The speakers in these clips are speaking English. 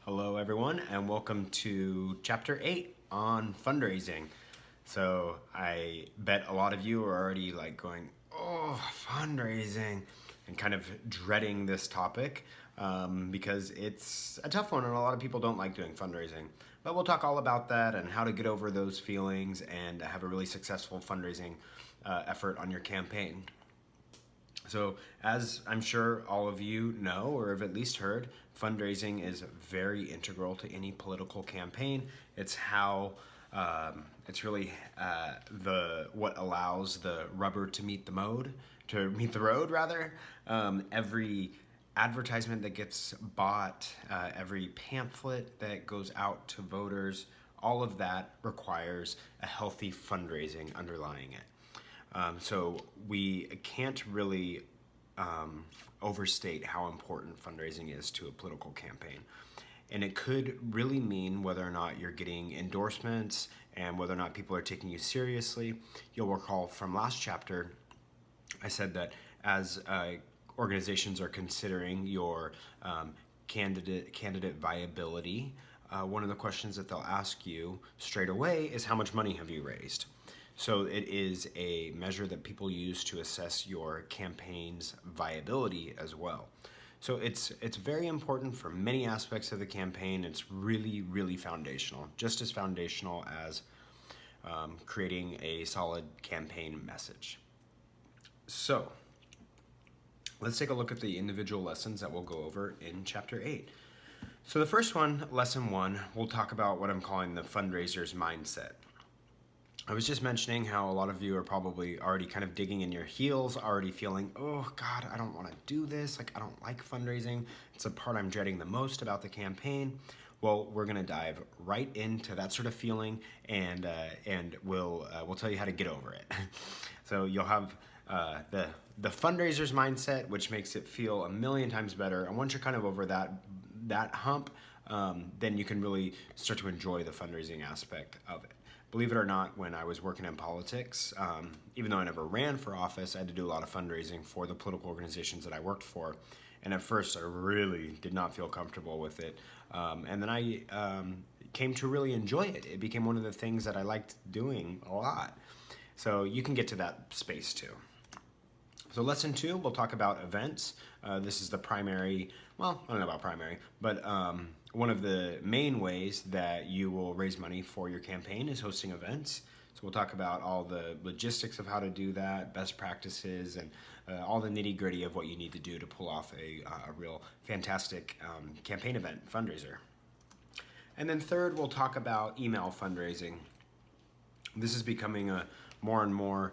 Hello, everyone, and welcome to Chapter 8 on fundraising. So, I bet a lot of you are already like going, oh, fundraising, and kind of dreading this topic because it's a tough one and a lot of people don't like doing fundraising. But we'll talk all about that and how to get over those feelings and have a really successful fundraising effort on your campaign. So, as I'm sure all of you know or have at least heard, fundraising is very integral to any political campaign. It's how it's really the what allows the rubber to meet the road rather. Every advertisement that gets bought, every pamphlet that goes out to voters, all of that requires a healthy fundraising underlying it. So we can't really overstate how important fundraising is to a political campaign. And it could really mean whether or not you're getting endorsements and whether or not people are taking you seriously. You'll recall from last chapter, I said that as organizations are considering your candidate viability, one of the questions that they'll ask you straight away is how much money have you raised? So it is a measure that people use to assess your campaign's viability as well. So it's very important for many aspects of the campaign. It's really, really foundational, just as foundational as creating a solid campaign message. So let's take a look at the individual lessons that we'll go over in Chapter 8. So the first one, Lesson 1, we'll talk about what I'm calling the fundraiser's mindset. I was just mentioning how a lot of you are probably already kind of digging in your heels, already feeling, oh God, I don't want to do this. Like, I don't like fundraising. It's the part I'm dreading the most about the campaign. Well, we're going to dive right into that sort of feeling, and we'll tell you how to get over it. So you'll have the fundraiser's mindset, which makes it feel a million times better. And once you're kind of over that hump, then you can really start to enjoy the fundraising aspect of it. Believe it or not, when I was working in politics, even though I never ran for office, I had to do a lot of fundraising for the political organizations that I worked for. And at first, I really did not feel comfortable with it. And then I came to really enjoy it. It became one of the things that I liked doing a lot. So you can get to that space too. So lesson 2, we'll talk about events. This is the primary, well, I don't know about primary, but one of the main ways that you will raise money for your campaign is hosting events. So we'll talk about all the logistics of how to do that, best practices, and all the nitty gritty of what you need to do to pull off a real fantastic campaign event fundraiser. And then third, we'll talk about email fundraising. This is becoming a more and more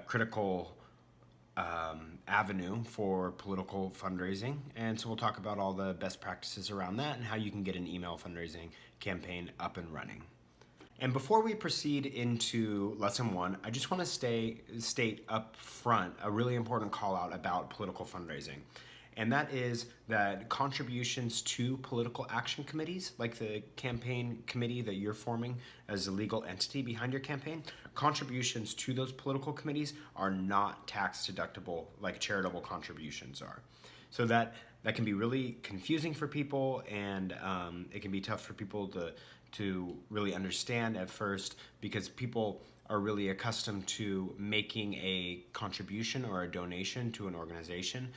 critical avenue for political fundraising, and so we'll talk about all the best practices around that and how you can get an email fundraising campaign up and running. And before we proceed into lesson 1, I just want to state up front a really important call out about political fundraising. And that is that contributions to political action committees, like the campaign committee that you're forming as a legal entity behind your campaign, contributions to those political committees are not tax deductible like charitable contributions are. So that can be really confusing for people, and it can be tough for people to really understand at first, because people are really accustomed to making a contribution or a donation to an organization,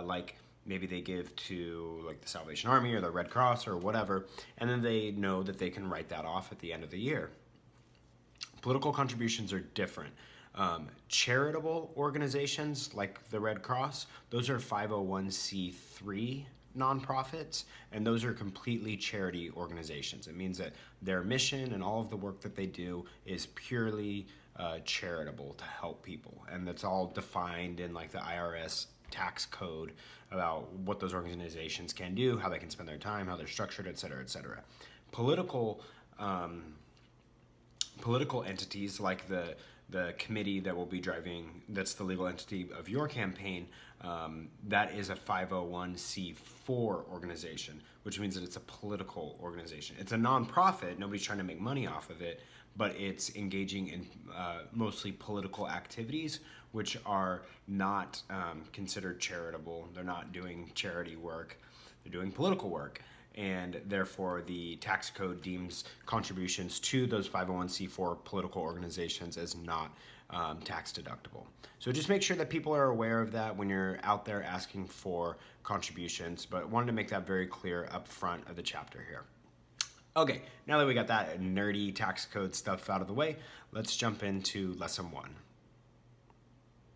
like maybe they give to like the Salvation Army or the Red Cross or whatever, and then they know that they can write that off at the end of the year. Political contributions are different. Charitable organizations like the Red Cross, those are 501c3 nonprofits, and those are completely charity organizations. It means that their mission and all of the work that they do is purely charitable to help people, and that's all defined in like the IRS tax code about what those organizations can do, how they can spend their time, how they're structured, et cetera, et cetera. Political entities like the committee that will be driving, that's the legal entity of your campaign, that is a 501c4 organization, which means that it's a political organization. It's a nonprofit, nobody's trying to make money off of it, but it's engaging in mostly political activities, which are not considered charitable. They're not doing charity work, they're doing political work. and therefore the tax code deems contributions to those 501c4 political organizations as not tax deductible. So just make sure that people are aware of that when you're out there asking for contributions, but wanted to make that very clear up front of the chapter here. Okay, now that we got that nerdy tax code stuff out of the way, let's jump into lesson 1.